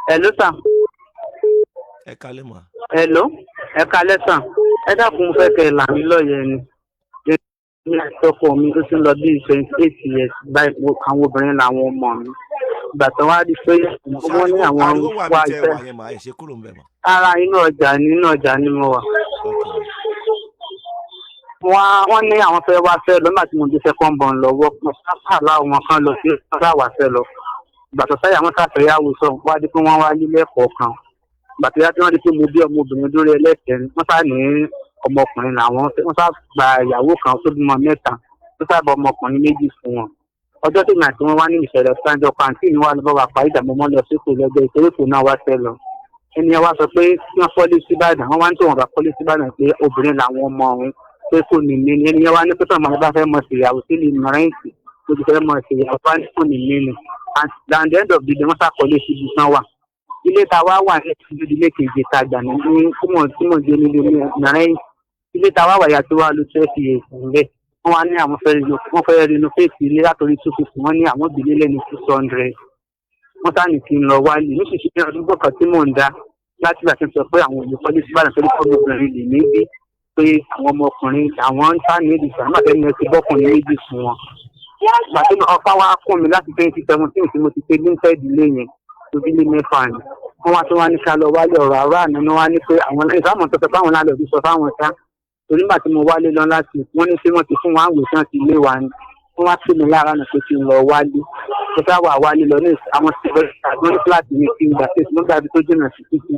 Hello sir. ẹ kálẹ́ mà. Hello. Ẹ kálẹ́ sir. Ẹ dákun mo fẹ́ kẹ́ là mí lọ́yẹ̀ ni. Ní àtọkọ mi tó ti ń lọ bí 28 years báyìí àwọn obìnrin làwọn ọmọ mi. Ìgbà tó wá di pé wọ́n ní àwọn ariwo wà wá ní tẹ́ iṣẹ́. wà yẹn mà ẹ̀ ṣe kúrò ń bẹ̀ mà. Ara inú ọjà ni mo wà. Wọ́n ní àwọn fẹ́ wá fẹ́ lọ nígbà tí mo di second born lọ́wọ́. Mo sábà láwọn kan lọ sí ọ̀sán wá fẹ́ lọ. Ìgbà tó sáyà wọn ṣàfẹ́yàwó sọ wá di pé wọ́n wá nílé ẹ̀kọ́ kan. Ìgbà tó yá tí wọ́n di pé mo bí ọmọbìnrin lórí ẹlẹ́sẹ̀ wọ́n sá ní ọmọkùnrin làwọn wọ́n sá gba ìyàwó kan tó bímọ mẹ́ta tó sábà ọmọkùnrin méjì fún wọn. Ọjọ́ tí màá tí wọ́n wá ní ìṣẹ̀lẹ̀ sáńjọ pàǹtí ni wọ́n lọ́ wà pa ìdààmú mọ́ lọ sípò lọ́jọ́ ìṣòro náà wá fẹ́ lọ. Ẹni ẹ wá sọ pé kí wọ́n kọ́lé síbàdàn wọ́n wá ń tó wọn bá kọ́lé síbàdàn pé obìnrin làwọn ọmọ òun pé kò ní ní ẹni ẹ wá ní pẹ́tọ́ ọmọ bá fẹ́ mọ̀ sí ìyàwó sí ní mọ̀rẹ́ǹtì tó ti fẹ́ mọ̀ sí ìyàwó bá ní kò ní ní and at the end of the day wọ́n ṣàkọlé síbi tán wà. Ilé ta wá wà ní ìdílé kejì ta gbà ní tí mo gbé nílé mọ̀rẹ́ǹtì ilé ta wá wà yàtọ̀ wá ló 12 years ńlẹ̀ wọ́n wá ní àwọn fẹ́ renovate ilé látọrí 250 wọ́n ní àwọn ìdílé lẹ́nu 600 wọ́n sá ní kí n lọ wálé níṣìṣẹ́ ní ọdún gbọ̀kan tí mò ń dá láti gbà tí ń sọ pé àwọn olùkọ́lé síbàdàn torí kọ́ obìnrin lè méjì pé àwọn ọmọkùnrin àwọn ń sá ní èdè sàn máa tẹ́lẹ̀ ti bọ́kùnrin méjì fún wọn. Gbàtí ọ̀pá wa kún mi láti 2017 tí mo ti pé limited ilé yẹn tó bí lé mẹ́fà ni wọ́n wá tó wá ní ká lọ wálé ọ̀rọ̀ àárọ̀ àná ni wọ́n á ní pé àwọn ìsáàmù tó fẹ́ fáwọn lálẹ́ òbí sọ fáwọn ṣá torí nígbà tí mo wálé lọ láti wọ́n ní pé wọ́n ti fún wọn àwòsàn ti lé wa ni wọ́n wá pè mí lára nà pé kí n lọ wálé tó fẹ́ wà wálé lọ ní àwọn àwọn ní fúláàtì ní kí n gbà pé mo gbàgbé tó jìnnà sí títí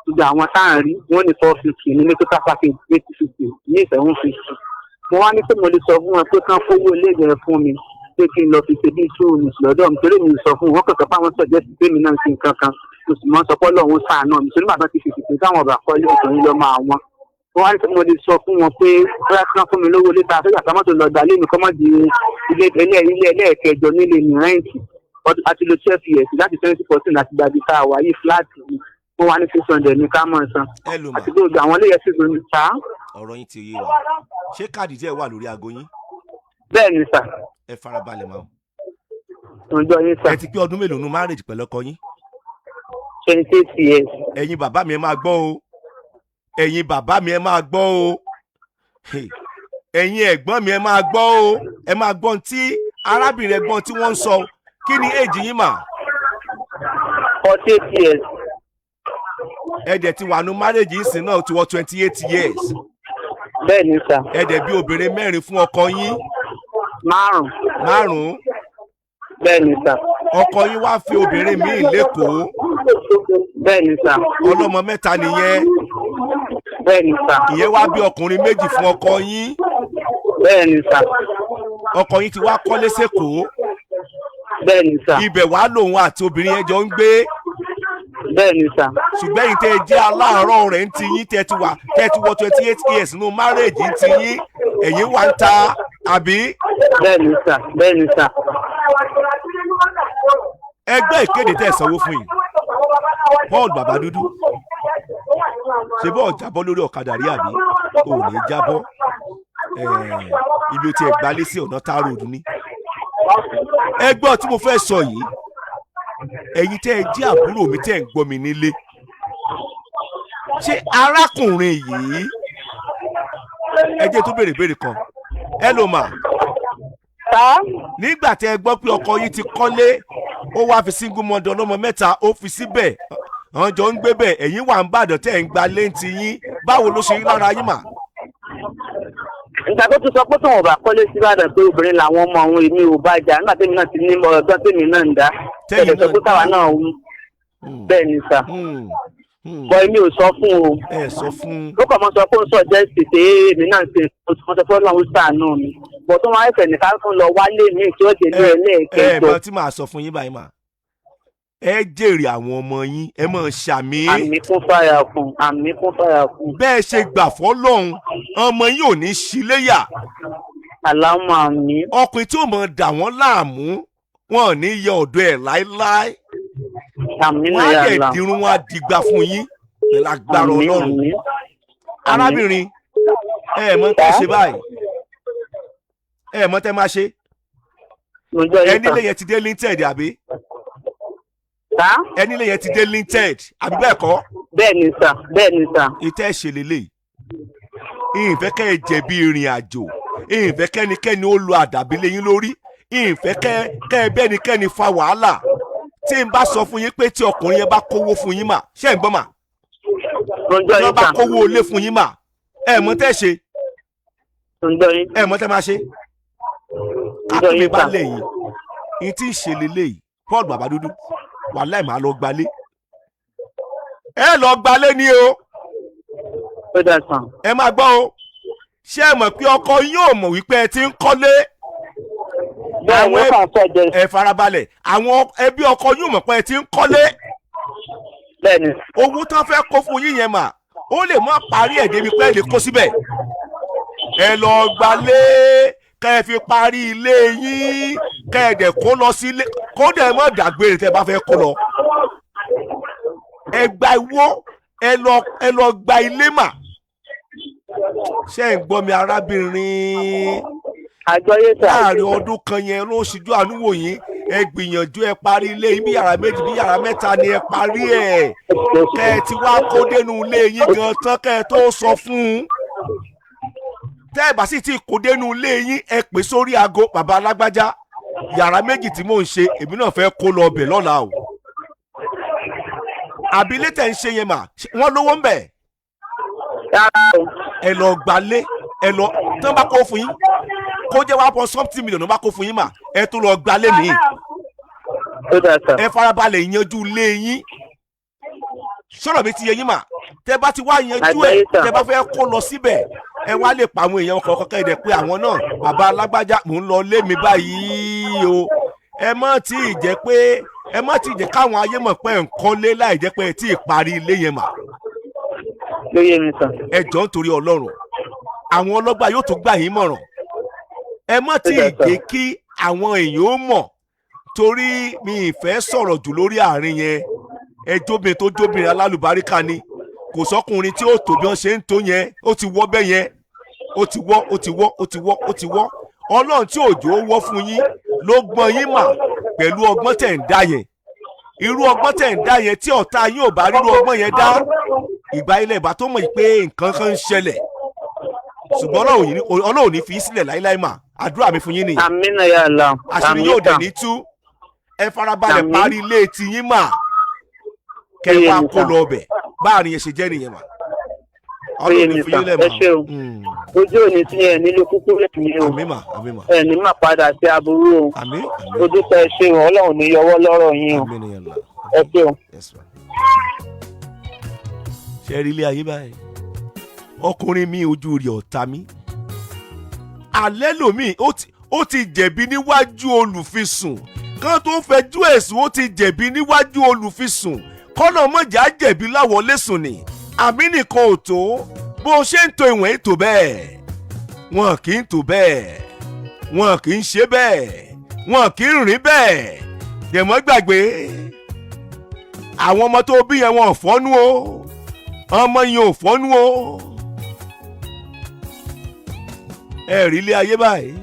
gbogbo àwọn tá à ń rí wọ́n ní 450 ní total package 850 ní 750 mo wá ní pé mo lè sọ fún wọn pé kán kówó ilé ìgbẹ́ fún mi pé kí n lọ fi ṣe bí two weeks lọ́dọ̀ mi torí mi sọ fún wọn kọ̀ọ̀kan fáwọn sọ̀jẹ́ sí pé mi náà ń ṣe nǹkan kan mo sì mọ́ sọ pé Ọlọ́run ṣàánú mi torí bàbá ti fìfì pé káwọn ọba kọ́ ilé ìtọ́jú lọ́ máa wọn. Wọ́n wá ní pé mo lè sọ fún wọn pé bóyá kí wọ́n fún mi lówó létà àfẹ́gbà ká mọ́tò lọ gbà lémi kọ́ mọ́ di ilé ẹlẹ́ẹ̀kẹjọ nílé ní rẹ́ǹtì àti lo 12 years láti 2014 láti gbàgbé ká wà yí fúláàtì mi wọ́n wá ní 600 ní ká mọ̀ san àti gbogbo àwọn ilé ẹ̀sìn gbòmí ta. ọ̀rọ̀ yín ti yé wa ṣé káàdì tí ẹ wà lórí aago yín. Bẹ́ẹ̀ ni sà. ẹ farabalẹ̀ máa. ọjọ́ yín sà. ẹ ti pé ọdún mélòó nu marriage pẹ̀lú ọkọ yín. 28 years. ẹ̀yin bàbá mi ẹ máa gbọ́ o ẹ̀yin bàbá mi ẹ máa gbọ́ o ẹ̀yin ẹ̀gbọ́n mi ẹ máa gbọ́ o ẹ máa gbọ́ tí arábìnrin ẹ̀gbọ́n tí wọ́n ń sọ kí ni èjì yín mà. 48 years. ẹ̀dẹ̀ ti wà nù marriage yìí sí náà ti wọ 28 years. Bẹ́ẹ̀ ni sà. ẹ̀dẹ̀ bí obìnrin mẹ́rin fún ọkọ yín. márùn-ún. Bẹ́ẹ̀ ni sà. ọkọ yín wá fi obìnrin míì lẹ́kọ̀ọ́. Bẹ́ẹ̀ ni sà. ọlọ́mọ mẹ́ta nìyẹn. Bẹ́ẹ̀ ni sà. ìyẹn wá bí ọkùnrin méjì fún ọkọ yín. Bẹ́ẹ̀ ni sà. ọkọ yín ti wá kọ́lé sẹ́kọ̀ọ́. Bẹ́ẹ̀ ni sà. ibẹ̀ wá lòun àti obìnrin yẹn jọ ń gbé. Bẹ́ẹ̀ ni sà. ṣùgbọ́n ẹ̀yin tẹ́ ẹ jẹ́ aláàárọ̀ rẹ̀ ń ti yín tẹ́ ti wọ 28 years nínú marriage ń ti yín ẹ̀yin wá ń ta àbí. Bẹ́ẹ̀ ni sà. Bẹ́ẹ̀ ni sà. ẹgbẹ́ ìkéde tẹ́ ẹ sanwó fún yìí Paul bàbá dúdú ṣe bọ́ jábọ́ lórí ọ̀kadà rí àbí ò ní jábọ́ ibi tí ẹ gbalé sí ọ̀nà tar road ni. ẹgbẹ́ tí mo fẹ́ sọ yìí ẹ̀yin tẹ́ ẹ jẹ́ àbúrò mi tẹ́ ẹ ń gbọ́ mi nílé ṣé arákùnrin yìí ẹ jẹ́ tó béèrè kan hello ma. nígbà tẹ́ ẹ gbọ́ pé ọkọ yìí ti kọ́lé ó wá fi single mother ọlọ́mọ mẹ́ta ó fi síbẹ̀ àwọn jọ ń gbé bẹ̀ ẹ̀yin wà ń bàdàn tẹ́ ẹ̀ ń gba léǹtì yín báwo ló ṣe rí lára yín mà. Ìgbà tó tún sọ pé tóun ò bá kọ́lé síbàdàn pé obìnrin làwọn ọmọ òun èmi ò bá jà nígbà tèmi náà ti ní ọgbọ́n tèmi náà ń dá ẹ̀rẹ̀ sọ pé táwa náà bẹ́ẹ̀ ni sà bọ́ èmi ò sọ fún o. ẹ sọ fún. ó kàn mọ́ sọ pé ó sọ jẹ́ ṣèṣe èmi náà ṣe mo sọ pé Ọlọ́run ṣàánú mi bọ̀ tó máa ń fẹ̀ nìkan fún lọ wálé mi tí ó ṣe ní ẹlẹ́ẹ̀kẹjọ. ẹ bá tí màá sọ fún yín báyìí mà ẹ jèrè àwọn ọmọ yín ẹ máa ṣàmì. àmì kún fàyà fún àmì kún fàyà fún. bẹ́ẹ̀ ṣe gbà fọ́lọ́run ọmọ yín ò ní ṣíléyà. àlámọ̀ àmì. ọkùnrin tí ò mọ̀ dà wọ́n láàmú wọn ò ní yẹ ọ̀dọ̀ ẹ̀ láéláé. àmì náà yà lá. wọ́n á yẹ dirun wọn á dìgbà fún yín pẹ̀lú agbára Ọlọ́run. arábìnrin ẹ mọ̀ tẹ́ ṣe báyìí ẹ mọ̀ tẹ́ máa ṣe. ẹ nílé yẹn ti dé linted àbí. Sá. ẹni ilé yẹn ti dé linted àbí bẹ́ẹ̀ kọ́. Bẹ́ẹ̀ ni sà, bẹ́ẹ̀ ni sà. ìtẹ́ ìṣèlélẹ̀ ìfẹ́ kẹ́ ẹ jẹ̀bi ìrìn àjò ìfẹ́ kẹ́nikẹ́ni ó lo àdàbí lẹ́yìn lórí ìfẹ́ kẹ́ ẹ bẹ́nikẹ́ni fa wàhálà tí n bá sọ fún yín pé tí ọkùnrin yẹn bá kówó fún yín mà ṣé ń gbọ́ mà tí wọ́n bá kówó ilé fún yín mà ẹ mọ̀ tẹ́ ṣe ẹ mọ̀ tẹ́ máa ṣe káàkiri bá lẹ́yìn ní tí ìṣèlélẹ̀ yìí Paul Babadúdú wàhálà ìmọ̀ àlọ́ gbalé ẹ lọ gbalé ni o ẹ máa gbọ́ o ṣé ẹ mọ̀ pé ọkọ yóò mọ̀ wípé ẹ ti ń kọ́lé àwọn ẹ farabalẹ̀ àwọn ẹbí ọkọ yóò mọ̀ pé ẹ ti ń kọ́lé owó tán fẹ́ kó fún yín yẹn mà ó lè má parí ẹ̀ débi pé ẹ lè kó síbẹ̀ ẹ lọ gbalé kẹ́ ẹ fi parí ilé yín kẹ́ ẹ dẹ̀ kó lọ sílé kó dẹ̀ mọ̀ dàgbére tẹ́ bá fẹ́ kó lọ ẹ gba ìwọ ẹ lọ gba ilé mà ṣé ń gbọ́ mi arábìnrin láàrin ọdún kan yẹn ló ṣíjú àánúwò yín ẹ gbìyànjú ẹ parí ilé yín bí yàrá méjì bí yàrá mẹ́ta ni ẹ parí ẹ̀ kẹ́ ẹ ti wá kó dénú ilé yín gan tán kẹ́ ẹ tó sọ fún un tẹ́ ẹ bá sì ti kó dénú ilé yín ẹ pè sórí aago bàbá alágbájá yàrá méjì tí mò ń ṣe èmi náà fẹ́ kó lọ ọbẹ̀ lọ́la o àbí ilé tẹ̀ ń ṣe yẹn mà wọ́n lówó ń bẹ̀ ẹ lọ gbalé ẹ lọ tí wọ́n bá kó fún yín kó jẹ́ $1.something million bá kó fún yín mà ẹ tún lọ gbalé mi ẹ farabalẹ̀ yanjú ilé yín sọ̀rọ̀ mi ti yẹ yín mà tẹ bá ti wá yanjú ẹ tẹ bá fẹ́ kó lọ síbẹ̀ ẹ wá lè pa àwọn èèyàn kọ̀ọ̀kan kẹ́ ẹ dẹ̀ pé àwọn náà bàbá alágbájá mò ń lọ lé mi báyìí o ẹ má tí ì jẹ́ pé ẹ má tí ì jẹ́ káwọn ayé mọ̀ pé nǹkan lé láì jẹ́ pé ẹ tí ì parí ilé yẹn mà ẹ jọ̀ọ́ nítorí Ọlọ́run àwọn ọlọ́gbà yóò tún gbà yín mọ̀ràn ẹ má tí ì jẹ́ kí àwọn èèyàn ó mọ̀ torí mi ì fẹ́ sọ̀rọ̀ jù lórí àárín yẹn ẹ jóbìnrin tó jóbìnrin alálùbáríkà ni kò sọ́kùnrin tí ó tó bí wọ́n ṣe ń tó yẹn ó ti wọ́ bẹ́ẹ̀ yẹn ó ti wọ́ ó ti wọ́ ó ti wọ́ ó ti wọ́ Ọlọ́run tí òjò ó wọ́ fún yín ló gbọ́n yín mà pẹ̀lú ọgbọ́n tẹ̀ ń dá yẹn irú ọgbọ́n tẹ̀ ń dá yẹn tí ọ̀tá yín ò bá rírú ọgbọ́n yẹn dá ìgbà ilẹ̀ ìbá tó mọ̀ pé nǹkan kan ń ṣẹlẹ̀ ṣùgbọ́n Ọlọ́run ní fi í sílẹ̀ láíláí mà àdúrà mi fún yín nìyẹn àmín ya Allah àṣírí yóò dẹ̀ ní tú ẹ farabalẹ̀ parí ilé ti yín mà kẹ́ ẹ wá kó lọ ọbẹ̀ báàrin yẹn ṣe jẹ́ nìyẹn mà Ọlọ́run ní fi yín lẹ̀ mà ojú òní tí ẹ nílò kúkú lẹ́yìn o àmín mà àmín mà ẹ ní má padà sí aburú o àmín àmín ojú tẹ ẹ ṣe wọn Ọlọ́run ní yọwọ́ lọ́rọ̀ yín o àmín nìyẹn là ẹ ṣe o. ṣe rí ilé ayé báyìí ọkùnrin mi ojú rẹ̀ ọ̀tá mi alẹ́ lòmíì ó ti jẹ̀bi níwájú olùfisùn kan tó fẹjú ẹ̀sùn ó ti jẹ̀bi níwájú olùfisùn kọ́nà mọ̀jà jẹ̀bi láwọlé sùn ni àmì nìkan ò tó bó o ṣe ń to ìwọ̀n ètò bẹ́ẹ̀ wọn kì í tò bẹ́ẹ̀ wọn kì í ṣe bẹ́ẹ̀ wọn kì í rìn bẹ́ẹ̀ dẹ̀mọ́ gbàgbé àwọn ọmọ tó bí yẹn wọn ò fọ́nú o ọmọ yẹn ò fọ́nú o ẹ rí ilé ayé báyìí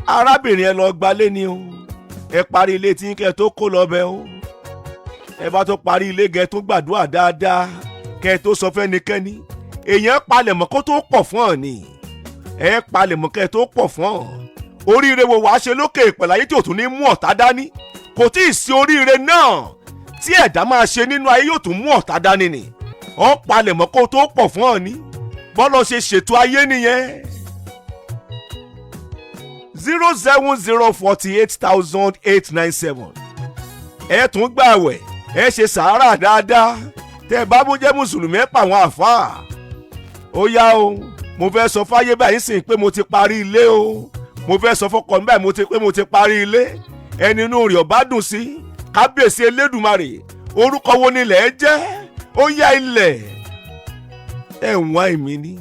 arábìnrin ẹ lọ gbalé ni o ẹ parí ilé tí kẹ́ tó kó lọ bẹ o ẹ bá tó parí ilé gẹ tó gbàdúrà dáadáa kẹ́ tó sọ fẹ́nikẹ́ni èèyàn palẹ̀mọ́ kó tó pọ̀ fún ọ ni ẹ palẹ̀mọ́ kẹ́ tó pọ̀ fún ọ oríire wo wàá ṣe lókè ìpẹ̀láyé tí ò tún ní mú ọ̀tá dání kò tí ì sí oríire náà tí ẹ̀dá máa ṣe nínú ayé yóò tún mú ọ̀tá dání ni ọ palẹ̀mọ́ kó tó pọ̀ fún ọ ni bọ́lọ̀ ṣe ṣètò ayé nìyẹn 07048,897 ẹ tún gbààwẹ̀ ẹ ṣe sàárà dáadáa tẹ bá bó jẹ́ mùsùlùmí ẹ pa àwọn àfáà ó yá o mo fẹ́ sọ fáyé báyìí sìn pé mo ti parí ilé o mo fẹ́ sọ fọkọ mi báyìí pé mo ti parí ilé ẹni inú rẹ̀ ọba dùn sí kábíyèsí elédùmarè orúkọ wo ni ilẹ̀ jẹ́ ó yá ilẹ̀ ẹ̀ ń wá èmi ní.